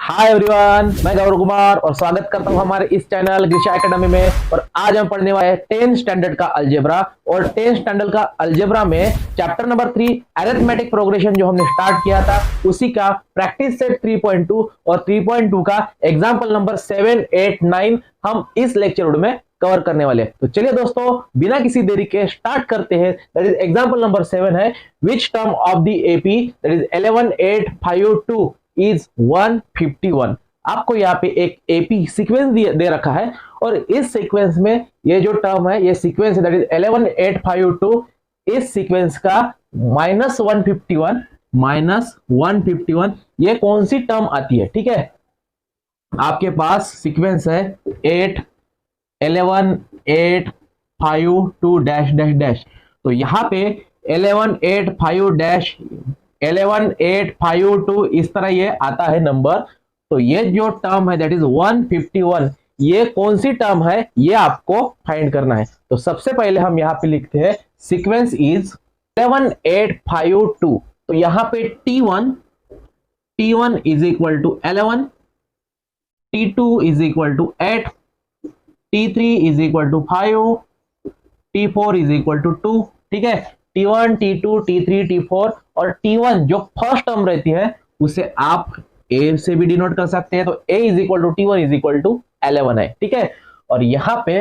Hi everyone, मैं गौरव कुमार और स्वागत करता हूं हमारे इस चैनल ग्रीशा एकेडमी में। और आज हम पढ़ने वाले हैं 10th स्टैंडर्ड का अलजेब्रा। और 10th स्टैंडर्ड का अलजेब्रा में चैप्टर नंबर 3 अरिथमेटिक प्रोग्रेशन जो हमने स्टार्ट किया था उसी का प्रैक्टिस सेट 3.2 और 3.2 का एग्जाम्पल नंबर 7, 8, 9 हम इस लेक्चर में कवर करने वाले हैं। तो चलिए दोस्तों, बिना किसी देरी के स्टार्ट करते हैं। दैट इज एग्जाम्पल नंबर 7 है, which term of the AP that is 11852 is 151। आपको यहाँ पे एक एपी सीक्वेंस दे रखा है और इस सीक्वेंस में ये जो टर्म है, ये सीक्वेंस है दैट इज 11852। इस सीक्वेंस का -151 ये कौन सी टर्म आती है? ठीक है, आपके पास सीक्वेंस है 8 11 8 5 2 डैश डैश डैश। तो यहाँ पे 11 8 5 डैश 11 8 5 2 इस तरह ये आता है नंबर। तो ये जो टर्म है दैट इज 151, ये कौन सी टर्म है ये आपको फाइंड करना है। तो सबसे पहले हम यहाँ पे लिखते हैं सीक्वेंस इज 11 8 5 2। तो यहाँ पे T1 is equal to 11, T2 is equal to 8, T3 is equal to 5, T4 is equal to 2। ठीक है, T1 T2 T3 T4 और T1 जो फर्स्ट टर्म रहती है उसे आप A से भी डिनोट कर सकते हैं। तो A is equal to T1 is equal to 11 है। ठीक है, और यहाँ पे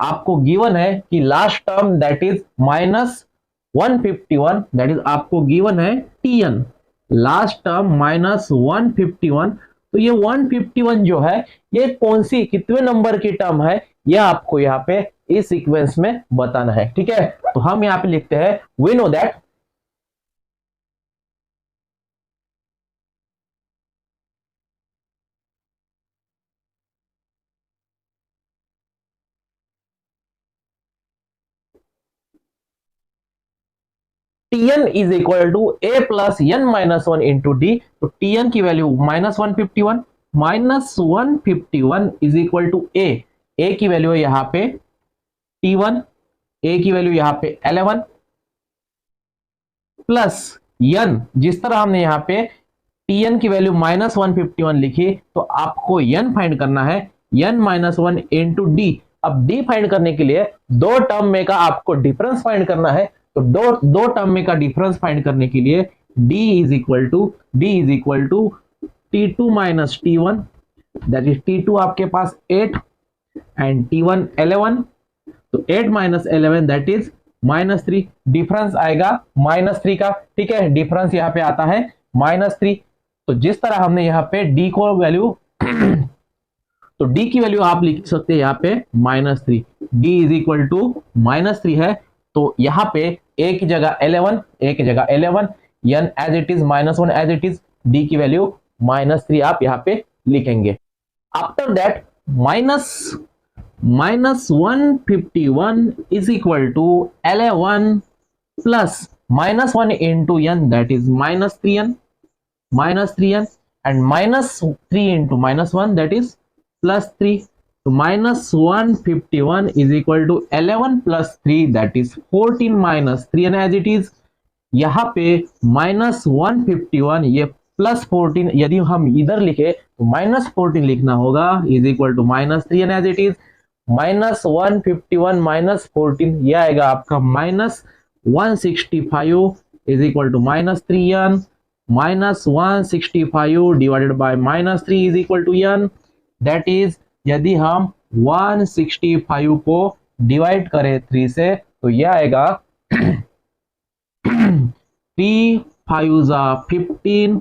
आपको गिवन है कि last term that is -151, that is आपको गिवन है Tn, लास्ट टर्म -151। तो ये 151 जो है ये कौन सी कितने नंबर की टर्म है ये आपको यहाँ पे इस सीक्वेंस में बताना है। ठीक है, तो हम यहाँ पे लिखते हैं we know that Tn is equal to a plus n minus 1 into D. तो Tn की value -151, -151 is equal to a की वैल्यू है यहाँ पे T1, a की वैल्यू यहाँ पे 11 प्लस n, जिस तरह हमने यहाँ पे Tn की वैल्यू -151 लिखी तो आपको n फाइंड करना है, n-1 इंटू डी। अब d फाइंड करने के लिए दो टर्म में का आपको डिफरेंस फाइंड करना है। तो दो टर्म में का डिफरेंस फाइंड करने के लिए d is equal to T2 minus T1, that is T2 आपके पास 8 एंड T1 11। तो 8 माइनस 11 दैट इज -3, डिफरेंस आएगा -3 का। ठीक है, डिफरेंस यहाँ पे आता है -3। तो जिस तरह हमने यहाँ पे d को वैल्यू तो d की वैल्यू आप लिख सकते हैं यहाँ पे -3, d इज इक्वल टू -3 है। तो यहाँ पे a की जगह 11, n as it is -1 as it is, d की वैल्यू -3 आप यहाँ पे लिखेंगे। After that -151 is equal to 11 plus -1 into n, that is -3n, and -3 into -1 that is +3. So -151 is equal to 11 plus 3 that is 14 minus 3n as it is। यहाँ पे -151 ये +14, यदि हम इधर लिखे तो -14 लिखना होगा, is equal to -3n as it is. -151 -14 ये आएगा आपका -165 is equal to -3n, -165 divided by -3 is equal to n। That is यदि हम 165 को डिवाइड करें 3 से तो ये आएगा 3 5 15,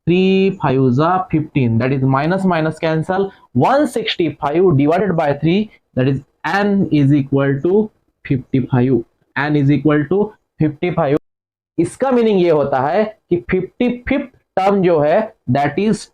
3 5 15, that is minus cancel, 165 divided by 3 that is n is equal to 55, n is equal to 55। इसका मीनिंग ये होता है कि 55th टर्म जो है दैट इज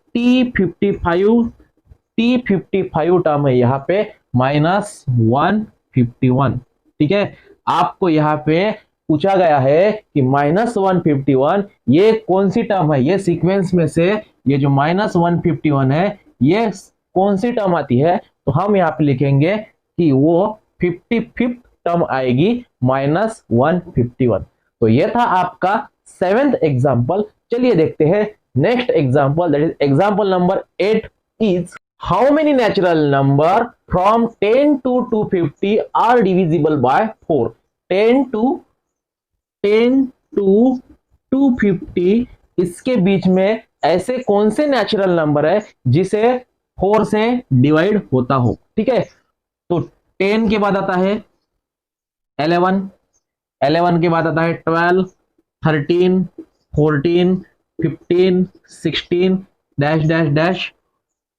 T55 टर्म है यहाँ पे -151। ठीक है, आपको यहाँ पे पूछा गया है कि -151 ये कौन सी टर्म है, ये सीक्वेंस में से ये जो -151 है ये कौन सी टर्म आती है। तो हम यहाँ पे लिखेंगे कि वो 55th टर्म आएगी -151। तो ये था आपका 7th एग्जाम्पल। चलिए देखते हैं Next example, that is example number 8 is how many natural number from 10 to 250 are divisible by 4? 10 to 250 इसके बीच में ऐसे कौन से नेचुरल नंबर है जिसे 4 से डिवाइड होता हो। ठीक है, तो 10 के बाद आता है 11, 11 के बाद आता है 12, 13, 14, 15, 16 डैश डैश डैश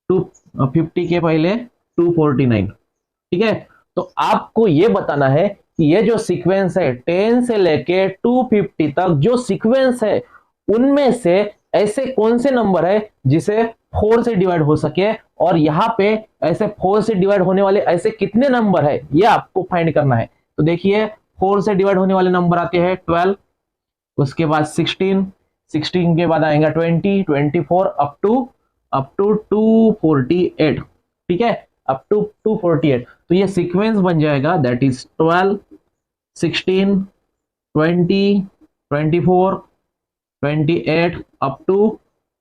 250 के पहले 249। ठीक है, तो आपको यह बताना है कि ये जो सीक्वेंस है 10 से लेके 250 तक जो सीक्वेंस है उनमें से ऐसे कौन से नंबर है जिसे 4 से डिवाइड हो सके, और यहां पे ऐसे 4 से डिवाइड होने वाले ऐसे कितने नंबर है ये आपको फाइंड करना है। तो देखिए 4 से डिवाइड होने वाले नंबर आते हैं 12, उसके बाद 16, 16 के बाद आएगा 20, 24 अप टू 248। ठीक है, अप टू 248। तो ये सीक्वेंस बन जाएगा दैट इज 12, 16, 20, 24, 28 अप टू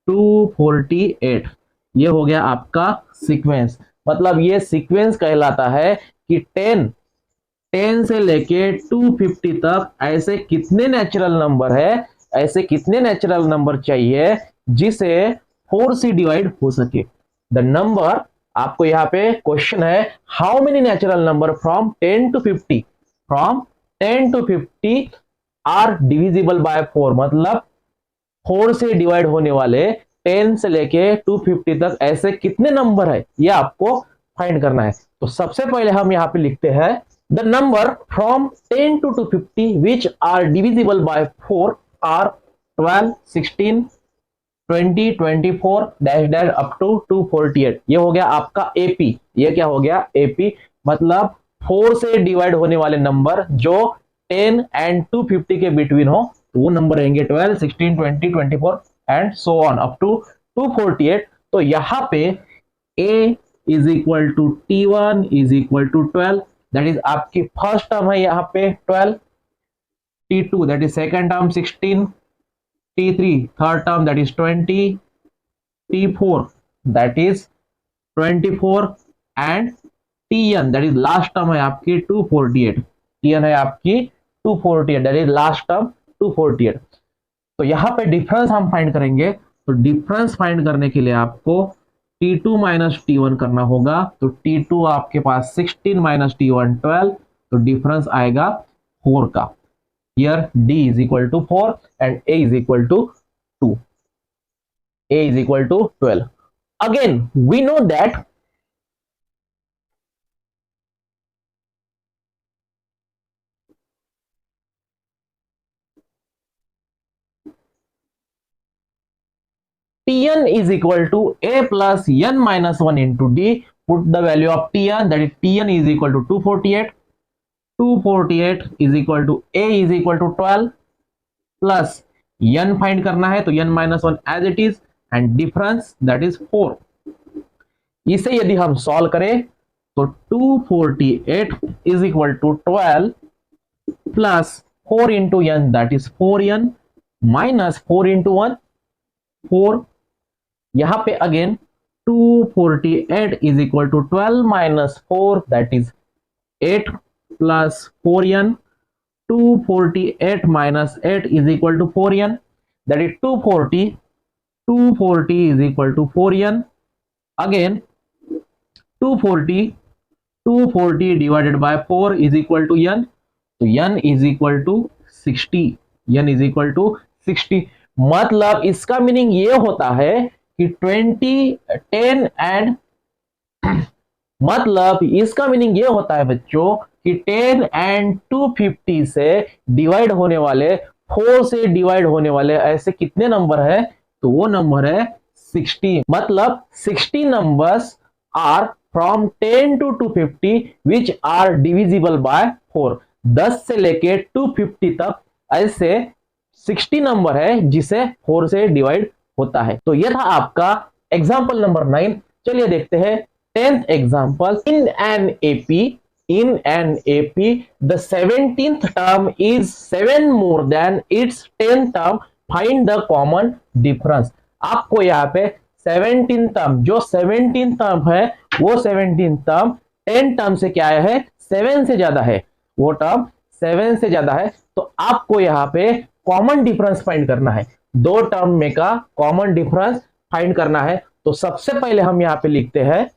248। ये हो गया आपका सीक्वेंस। मतलब ये सीक्वेंस कहलाता है कि 10 से लेके 250 तक ऐसे कितने नेचुरल नंबर है, ऐसे कितने नेचुरल नंबर चाहिए जिसे 4 से डिवाइड हो सके। द नंबर, आपको यहाँ पे क्वेश्चन है how many natural number from 10 to 50, from 10 to 50 are divisible by 4, मतलब 4 से डिवाइड होने वाले 10 से लेके 250 तक ऐसे कितने नंबर है ये आपको फाइंड करना है। तो सबसे पहले हम यहाँ पे लिखते हैं the number from 10 to 250 which are divisible by 4 are 12, 16, 20, 24 dash dash up to 248। ये हो गया आपका एपी। ये क्या हो गया? एपी, मतलब 4 से डिवाइड होने वाले नंबर जो 10 एंड 250 के बिटवीन हो, तो वो नंबर रहेंगे 12, 16, 20, 24 and so on up to 248। तो यहां पे a is equal to t1 is equal to 12, that is आपकी फर्स्ट टर्म है यहाँ पे 12, t2 that is second term 16, t3 third term that is 20, t4 that is 24 and tn that is last term है आपकी 248। tn है आपकी 248, that is last term 248। तो यहां पे डिफरेंस हम फाइंड करेंगे। तो डिफरेंस फाइंड करने के लिए आपको t2 माइनस t1 करना होगा। तो t2 आपके पास 16 माइनस t1 12, तो डिफरेंस आएगा 4 का। Here d is equal to 4 and a is equal to 2. A is equal to 12. Again, we know that Tn is equal to a plus n minus 1 into d. Put the value of Tn, that is Tn is equal to 248. 248 is equal to a is equal to 12 plus n find करना है, तो n minus 1 as it is and difference that is 4. इसे यदि हम solve करें तो 248 is equal to 12 plus 4 into n that is 4n minus 4 into 1 4. यहां पे again 248 is equal to 12 minus 4 that is 8 plus 4n. 248 minus 8 is equal to 4n, that is 240. 240 is equal to 4n. Again 240 divided by 4 is equal to n. तो n is equal to 60. n is equal to 60. मतलब इसका meaning ये होता है कि 20, 10 and मतलब इसका meaning ये होता है बच्चों कि 10 एंड 250 से डिवाइड होने वाले, 4 से डिवाइड होने वाले ऐसे कितने नंबर है, तो वो नंबर है 60। मतलब 60 numbers are from 10 to 250 which are divisible by 4। 10 से लेके 250 तक ऐसे 60 नंबर है जिसे 4 से डिवाइड होता है। तो यह था आपका एग्जाम्पल नंबर 9। चलिए देखते हैं 10th example. In an AP, the 17th term is 7 more than its 10th term. Find the common difference. आपको यहाँ पे 17 टर्म, जो 17 टर्म है वो 17 टर्म 10 टर्म से क्या है, 7 से ज्यादा है, वो टर्म 7 से ज्यादा है। तो आपको यहाँ पे कॉमन डिफरेंस फाइंड करना है, दो टर्म में का कॉमन डिफरेंस फाइंड करना है। तो सबसे पहले हम यहाँ पे लिखते हैं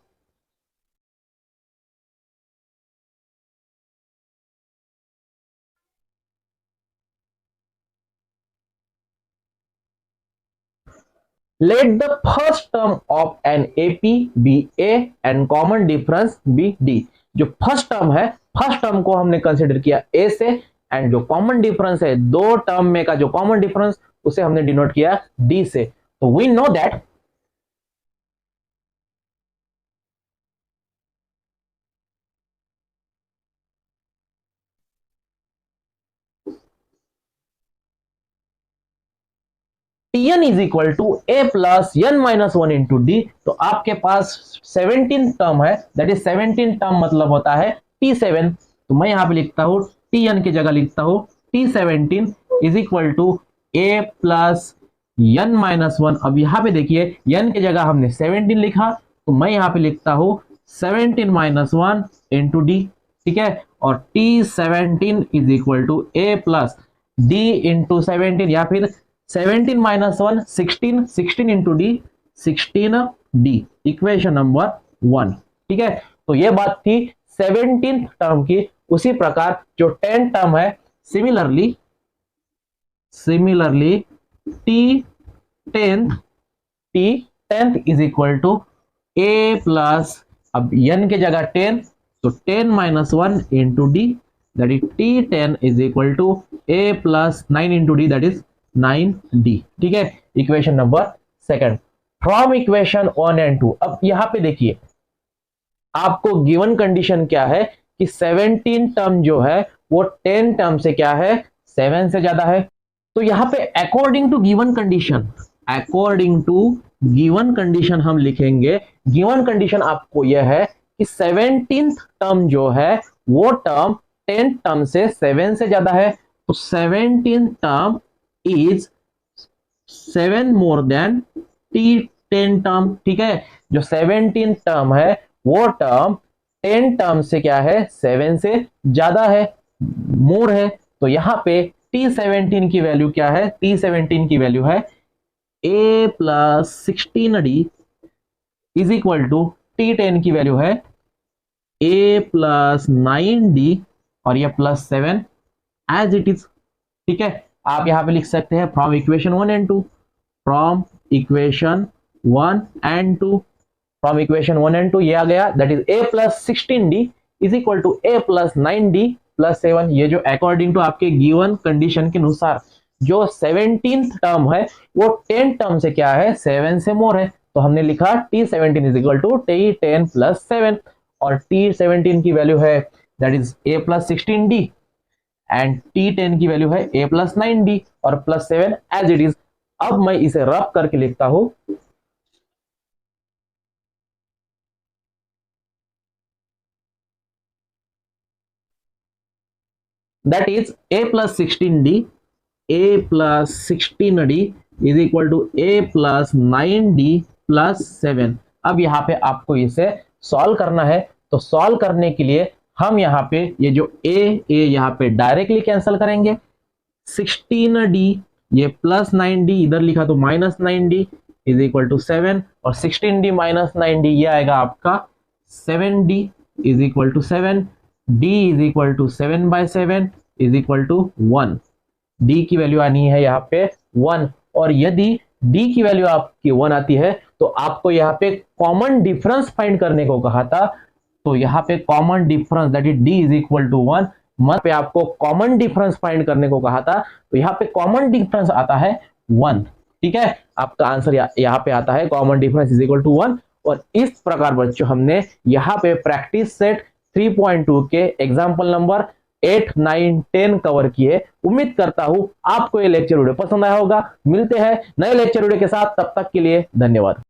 let the first term of an AP be A and common difference be D। जो फर्स्ट टर्म है, फर्स्ट टर्म को हमने कंसिडर किया A से, एंड जो कॉमन डिफरेंस है दो टर्म में का जो कॉमन डिफरेंस उसे हमने डिनोट किया D से। तो we know that Tn is equal to A plus N minus one into D. तो आपके पास 17 टर्म है, दैट इज 17 टर्म मतलब होता है T7। तो मैं यहां पे लिखता हूं Tn की जगह लिखता हूं T17 is equal to A plus N minus one. अब यहां पे देखिए n की जगह हमने 17 लिखा, तो मैं यहां पे लिखता हूं 17 माइनस वन इंटू डी, ठीक है। और T17 is equal to A plus D into 17, या फिर 17 minus one 16, 16 into D 16 D, equation number 1, ठीक है। तो ये बात थी 17 टर्म की। उसी प्रकार जो 10 टर्म है, similarly T10 is equal to A plus, अब n के जगह 10, तो 10 minus one into D, that is T10 is equal to A plus 9 into D, that is 9D, ठीक है। Equation number second from equation 1 and 2। अब यहां पे देखिए आपको गिवन कंडीशन क्या है कि 17 टर्म जो है वो 10 टर्म से क्या है, 7 से ज्यादा है। तो यहां पे अकॉर्डिंग टू गिवन कंडीशन हम लिखेंगे, गिवन कंडीशन आपको यह है कि 17th टर्म जो है वो टर्म 10 टर्म से 7 से ज्यादा है। तो 17th term is 7 more than T10 term, ठीक है। जो 17 टर्म है वो टर्म 10 टर्म से क्या है, 7 से ज्यादा है, मोर है। तो यहां पे T17 की वैल्यू क्या है, T17 की वैल्यू है A plus 16D is equal to T10 की वैल्यू है A प्लस 9D और ये प्लस 7 एज इट इज, ठीक है। आप यहां पे लिख सकते हैं from equation 1 and 2, from equation 1 and 2, from equation 1 and 2 ये आ गया, that is a plus 16d is equal to a plus 9d plus 7। ये जो अकॉर्डिंग टू आपके गिवन कंडीशन के अनुसार जो 17th टर्म है वो 10 टर्म से क्या है, 7 से मोर है। तो हमने लिखा T17 is equal to T10 plus 7, और T17 की वैल्यू है that is a plus 16d and T10 की वैल्यू है a प्लस 9d और प्लस 7 एज इट इज। अब मैं इसे रफ करके लिखता हूं, that is a plus 16d is equal to a plus 9d plus 7। अब यहाँ पे आपको इसे सॉल्व करना है। तो सॉल्व करने के लिए हम यहाँ पे ये जो a यहाँ पे डायरेक्टली कैंसिल करेंगे, 16d ये प्लस 9d इधर लिखा तो minus 9d is equal to 7, और 16d माइनस 9d ये आएगा आपका 7d is equal to 7, d is equal to 7 by 7 is equal to 1। d की वैल्यू आनी है यहाँ पे 1, और यदि d की वैल्यू आपकी 1 आती है तो आपको यहाँ पे कॉमन डिफरेंस फाइंड करने को कहा था। तो यहाँ पे common difference that is d is equal to 1, मत पे आपको कॉमन डिफरेंस फाइंड करने को कहा था। तो यहाँ पे कॉमन डिफरेंस आता है 1, ठीक है। आपका आंसर यहाँ पे आता है common difference is equal to 1। और इस प्रकार बच्चों हमने यहाँ पे प्रैक्टिस सेट 3.2 के एग्जाम्पल नंबर 8, 9, 10 कवर किए। उम्मीद करता हूं आपको ये लेक्चर वीडियो पसंद आया होगा। मिलते हैं नए लेक्चर वीडियो के साथ, तब तक के लिए धन्यवाद।